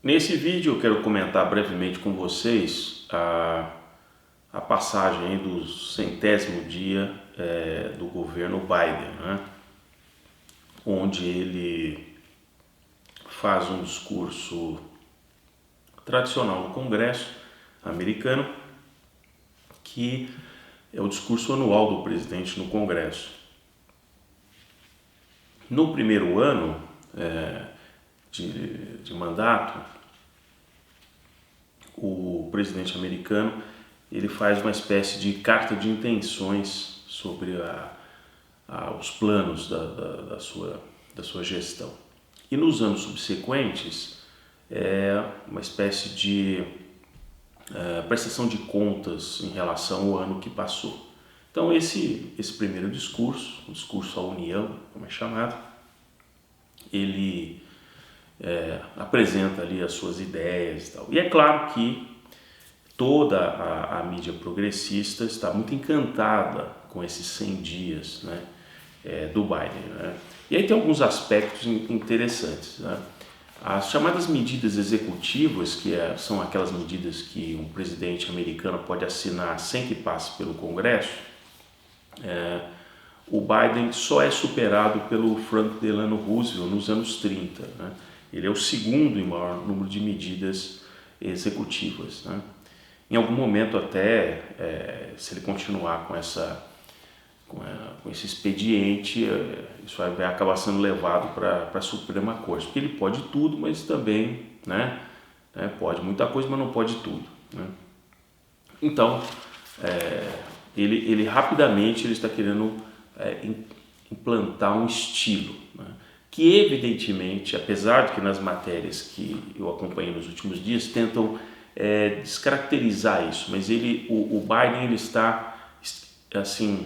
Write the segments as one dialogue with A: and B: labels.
A: Nesse vídeo eu quero comentar brevemente com vocês a passagem aí do 100º dia do governo Biden, né? Onde ele faz um discurso tradicional no Congresso americano, que é o discurso anual do presidente no Congresso. No primeiro ano de mandato, o presidente americano ele faz uma espécie de carta de intenções sobre os planos da sua gestão. E nos anos subsequentes é uma espécie de prestação de contas em relação ao ano que passou. Então esse primeiro discurso, o discurso à União, como é chamado, ele apresenta ali as suas ideias e tal. E é claro que toda a mídia progressista está muito encantada com esses 100 dias, né, do Biden, né? E aí tem alguns aspectos interessantes, né? As chamadas medidas executivas, que são aquelas medidas que um presidente americano pode assinar sem que passe pelo Congresso, o Biden só é superado pelo Franklin Delano Roosevelt nos anos 30, né? Ele é o segundo em maior número de medidas executivas, né? Em algum momento até, se ele continuar com esse expediente, isso vai acabar sendo levado para a Suprema Corte, porque ele pode tudo, mas também, né, pode muita coisa, mas não pode tudo, né? Então, ele rapidamente ele está querendo implantar um estilo, né, que evidentemente, apesar de que nas matérias que eu acompanhei nos últimos dias tentam descaracterizar isso, mas o Biden ele está assim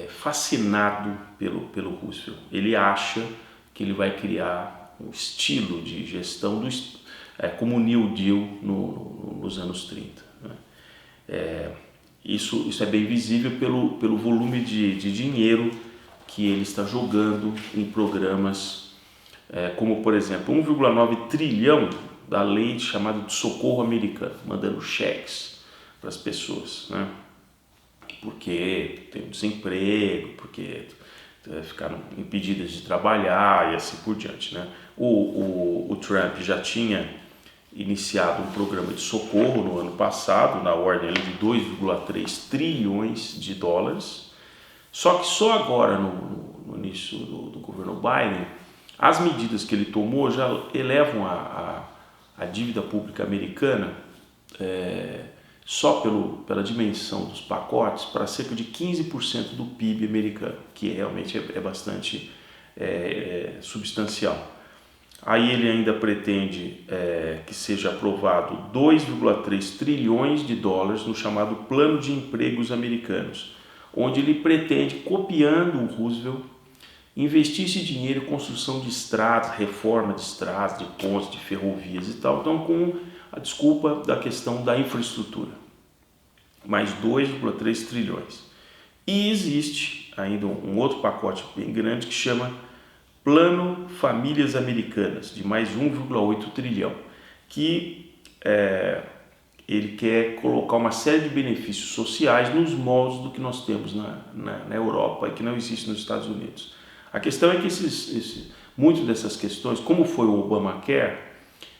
A: fascinado pelo Roosevelt. Ele acha que ele vai criar um estilo de gestão como o New Deal nos anos 30, né? Isso é bem visível pelo volume de dinheiro que ele está jogando em programas como, por exemplo, 1,9 trilhão da lei chamada de socorro americano, mandando cheques para as pessoas, né? Porque tem desemprego, porque ficaram impedidas de trabalhar e assim por diante, né? O Trump já tinha iniciado um programa de socorro no ano passado, na ordem de 2,3 trilhões de dólares, só que só agora, no início do governo Biden, as medidas que ele tomou já elevam a dívida pública americana, só pela dimensão dos pacotes, para cerca de 15% do PIB americano, que realmente é bastante substancial. Aí ele ainda pretende que seja aprovado 2,3 trilhões de dólares no chamado Plano de Empregos Americanos, onde ele pretende, copiando o Roosevelt, investir esse dinheiro em construção de estradas, reforma de estradas, de pontes, de ferrovias e tal. Então, com a desculpa da questão da infraestrutura. Mais 2,3 trilhões. E existe ainda um outro pacote bem grande que chama Plano Famílias Americanas, de mais 1,8 trilhão, que ele quer colocar uma série de benefícios sociais nos moldes do que nós temos na Europa e que não existe nos Estados Unidos. A questão é que muitas dessas questões, como foi o Obamacare,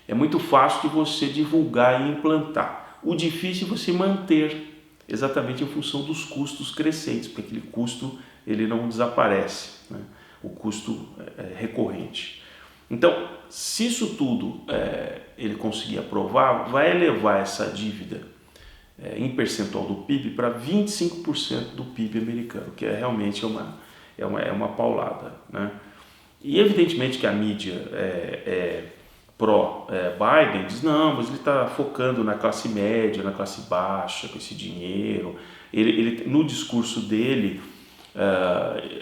A: é muito fácil de você divulgar e implantar. O difícil é você manter, exatamente em função dos custos crescentes, porque aquele custo ele não desaparece, né? O custo recorrente. Então, se isso tudo ele conseguir aprovar, vai elevar essa dívida em percentual do PIB para 25% do PIB americano, que realmente uma paulada, né? E evidentemente que a mídia pró-Biden diz, não, mas ele está focando na classe média, na classe baixa, com esse dinheiro. Ele no discurso dele,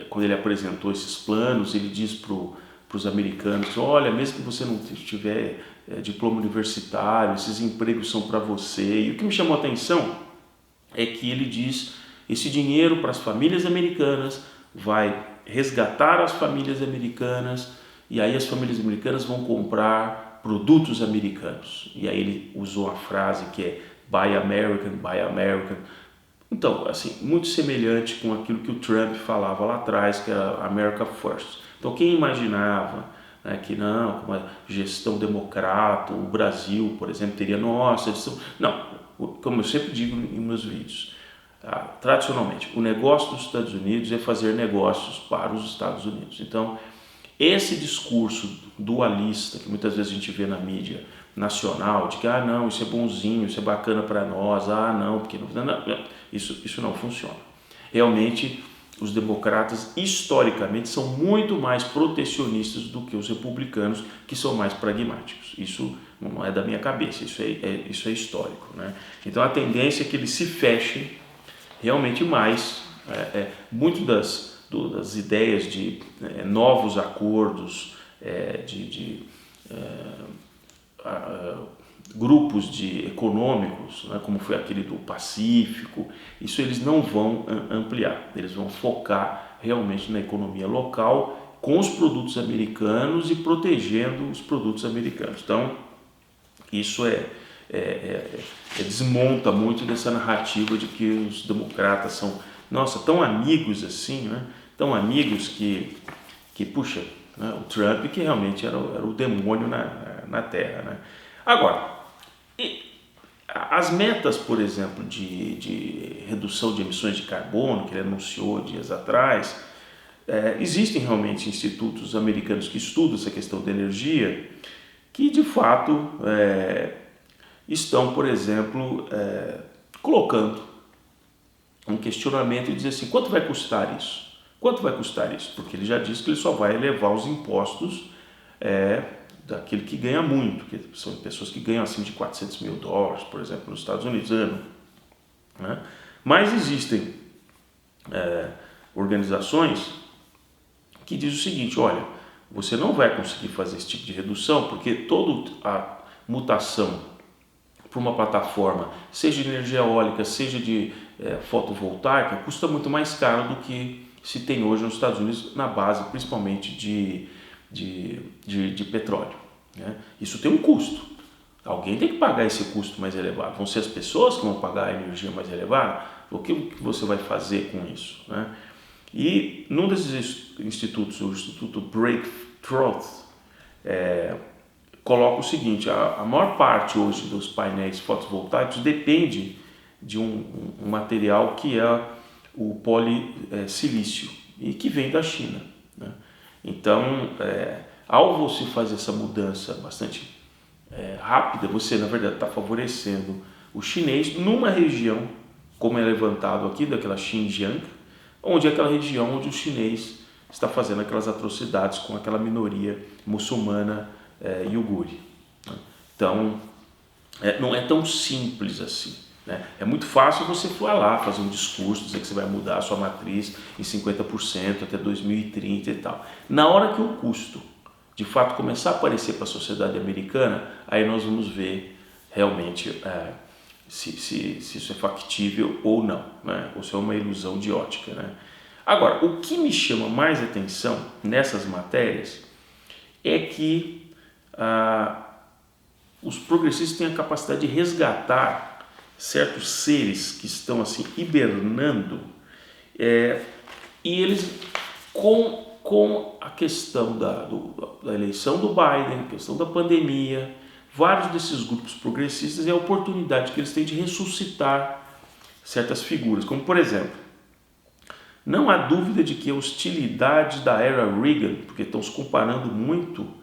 A: quando ele apresentou esses planos, ele diz para os americanos, olha, mesmo que você não tiver diploma universitário, esses empregos são para você. E o que me chamou a atenção é que ele diz, esse dinheiro para as famílias americanas vai resgatar as famílias americanas, e aí as famílias americanas vão comprar produtos americanos. E aí ele usou a frase que é Buy American, Buy American. Então, assim, muito semelhante com aquilo que o Trump falava lá atrás, que era America First. Então, quem imaginava, né, que não, com uma gestão democrata, o Brasil, por exemplo, teria nossa gestão... Não, como eu sempre digo em meus vídeos, tradicionalmente, o negócio dos Estados Unidos é fazer negócios para os Estados Unidos. Então, esse discurso dualista que muitas vezes a gente vê na mídia nacional, de que não, isso é bonzinho, isso é bacana para nós, não, porque isso não funciona. Realmente, os democratas historicamente são muito mais protecionistas do que os republicanos, que são mais pragmáticos. Isso não é da minha cabeça, isso é histórico, né? Então a tendência é que eles se fechem realmente mais. Muito das ideias de novos acordos, grupos econômicos, né, como foi aquele do Pacífico, isso eles não vão ampliar, eles vão focar realmente na economia local com os produtos americanos e protegendo os produtos americanos. Então, isso desmonta muito dessa narrativa de que os democratas são, nossa, tão amigos assim, né? Tão amigos que puxa, né? O Trump que realmente era o demônio na Terra, né? Agora, as metas, por exemplo, de redução de emissões de carbono, que ele anunciou dias atrás, existem realmente institutos americanos que estudam essa questão da energia, que de fato estão, por exemplo, colocando um questionamento e dizer assim, quanto vai custar isso? Quanto vai custar isso? Porque ele já disse que ele só vai elevar os impostos daquele que ganha muito, que são pessoas que ganham acima de $400 mil, por exemplo, nos Estados Unidos, ano. Né? Mas existem organizações que dizem o seguinte, olha, você não vai conseguir fazer esse tipo de redução, porque toda a mutação para uma plataforma, seja de energia eólica, seja de fotovoltaica, custa muito mais caro do que se tem hoje nos Estados Unidos, na base principalmente de petróleo. Né? Isso tem um custo. Alguém tem que pagar esse custo mais elevado. Vão ser as pessoas que vão pagar a energia mais elevada? O que você vai fazer com isso? Né? E num desses institutos, o Instituto Breakthrough, coloca o seguinte, a maior parte hoje dos painéis fotovoltaicos depende de um material que é o polissilício e que vem da China. Né? Então, ao você fazer essa mudança bastante rápida, você na verdade está favorecendo o chinês numa região, como é levantado aqui, daquela Xinjiang, onde é aquela região onde o chinês está fazendo aquelas atrocidades com aquela minoria muçulmana iugure. Né? Então, não é tão simples assim. Né? É muito fácil você falar, fazer um discurso, dizer que você vai mudar a sua matriz em 50% até 2030 e tal. Na hora que o custo, de fato, começar a aparecer para a sociedade americana, aí nós vamos ver realmente se isso é factível ou não, né? Ou se é uma ilusão de ótica. Né? Agora, o que me chama mais atenção nessas matérias é que os progressistas têm a capacidade de resgatar certos seres que estão assim hibernando e eles com a questão da eleição do Biden, a questão da pandemia, vários desses grupos progressistas é a oportunidade que eles têm de ressuscitar certas figuras, como por exemplo, não há dúvida de que a hostilidade da era Reagan, porque estão se comparando muito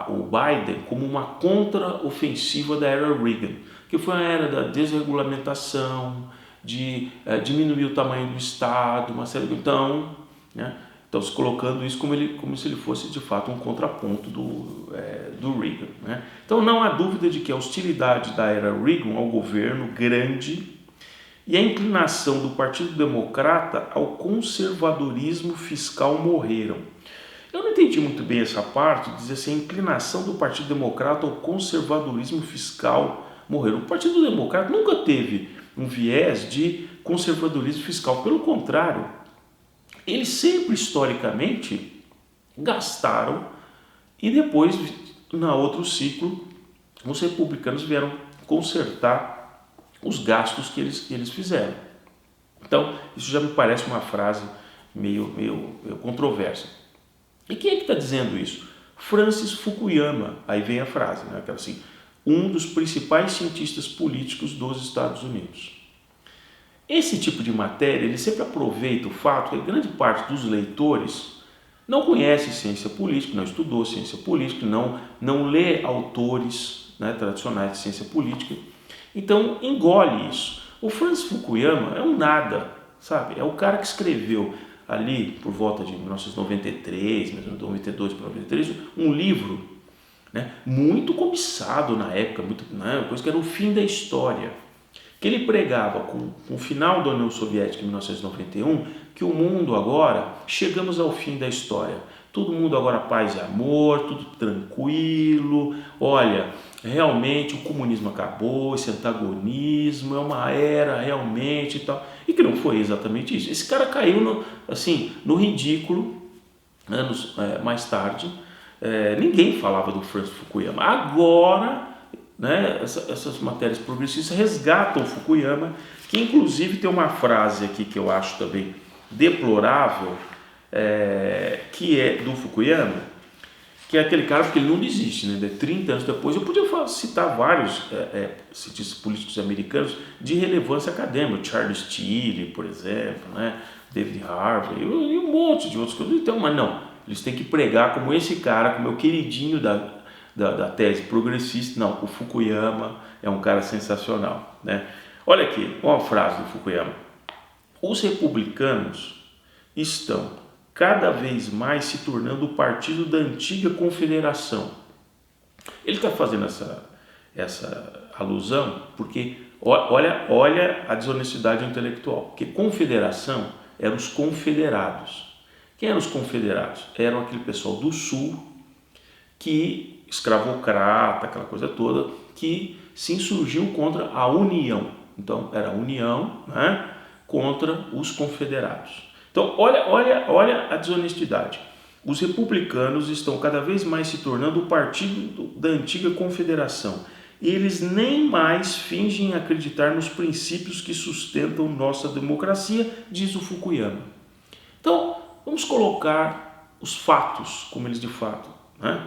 A: o Biden como uma contra-ofensiva da era Reagan, que foi a era da desregulamentação, de diminuir o tamanho do Estado, uma série de... Então, né, estão se colocando isso como se ele fosse de fato um contraponto do Reagan. Né? Então não há dúvida de que a hostilidade da era Reagan ao governo grande e a inclinação do Partido Democrata ao conservadorismo fiscal morreram. Eu não entendi muito bem essa parte, dizer assim, a inclinação do Partido Democrata ao conservadorismo fiscal morreram. O Partido Democrata nunca teve um viés de conservadorismo fiscal, pelo contrário, eles sempre historicamente gastaram e depois na outro ciclo, os republicanos vieram consertar os gastos que eles fizeram. Então, isso já me parece uma frase meio controversa. E quem é que está dizendo isso? Francis Fukuyama. Aí vem a frase, né? Aquela assim, um dos principais cientistas políticos dos Estados Unidos. Esse tipo de matéria, ele sempre aproveita o fato que a grande parte dos leitores não conhece ciência política, não estudou ciência política, não lê autores, né, tradicionais de ciência política, então engole isso. O Francis Fukuyama é um nada, sabe? É o cara que escreveu ali por volta de 1993, 92 para 93, um livro, né, muito cobiçado na época, uma coisa que era o fim da história, que ele pregava com o final da União Soviética em 1991, que o mundo agora, chegamos ao fim da história. Todo mundo agora paz e amor, tudo tranquilo, olha, realmente o comunismo acabou, esse antagonismo, é uma era realmente e tal. E que não foi exatamente isso. Esse cara caiu no ridículo, anos mais tarde. Ninguém falava do Francis Fukuyama. Agora, né, essas matérias progressistas resgatam Fukuyama, que inclusive tem uma frase aqui que eu acho também deplorável, que é do Fukuyama, que é aquele cara, porque ele não desiste, né? 30 anos depois, eu podia citar vários cientistas políticos americanos de relevância acadêmica, Charles Tilly, por exemplo, né? David Harvey, e um monte de outros coisas. Então, mas não, eles têm que pregar como esse cara, como é o queridinho da tese progressista. Não, o Fukuyama é um cara sensacional, né? Olha aqui, uma frase do Fukuyama: os republicanos estão cada vez mais se tornando o partido da antiga confederação. Ele está fazendo essa alusão porque olha a desonestidade intelectual, porque confederação eram os confederados. Quem eram os confederados? Eram aquele pessoal do sul que, escravocrata, aquela coisa toda, que se insurgiu contra a União. Então era a União, né, contra os confederados. Então, olha a desonestidade. Os republicanos estão cada vez mais se tornando o partido da antiga confederação. Eles nem mais fingem acreditar nos princípios que sustentam nossa democracia, diz o Fukuyama. Então, vamos colocar os fatos como eles de fato, né,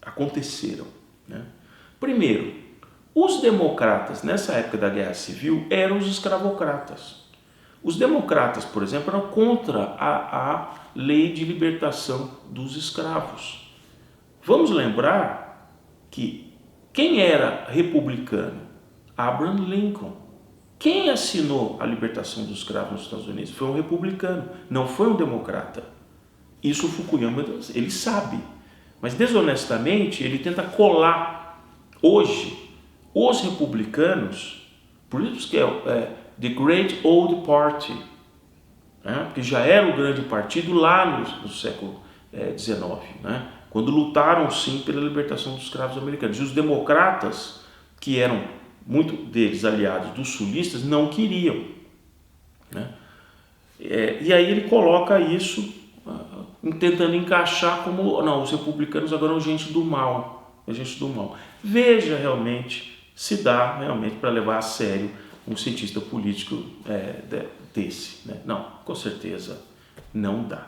A: aconteceram, né? Primeiro, os democratas nessa época da Guerra Civil eram os escravocratas. Os democratas, por exemplo, eram contra a lei de libertação dos escravos. Vamos lembrar que quem era republicano? Abraham Lincoln. Quem assinou a libertação dos escravos nos Estados Unidos? Foi um republicano, não foi um democrata. Isso o Fukuyama, ele sabe, mas desonestamente ele tenta colar hoje os republicanos, por isso que The Great Old Party, né? Que já era o grande partido lá no século XIX, né? Quando lutaram sim pela libertação dos escravos americanos. E os democratas, que eram muito deles aliados dos sulistas, não queriam, né? E aí ele coloca isso tentando encaixar como, não, os republicanos agora são gente do mal, Veja realmente se dá realmente para levar a sério um cientista político desse, né? Não, com certeza não dá.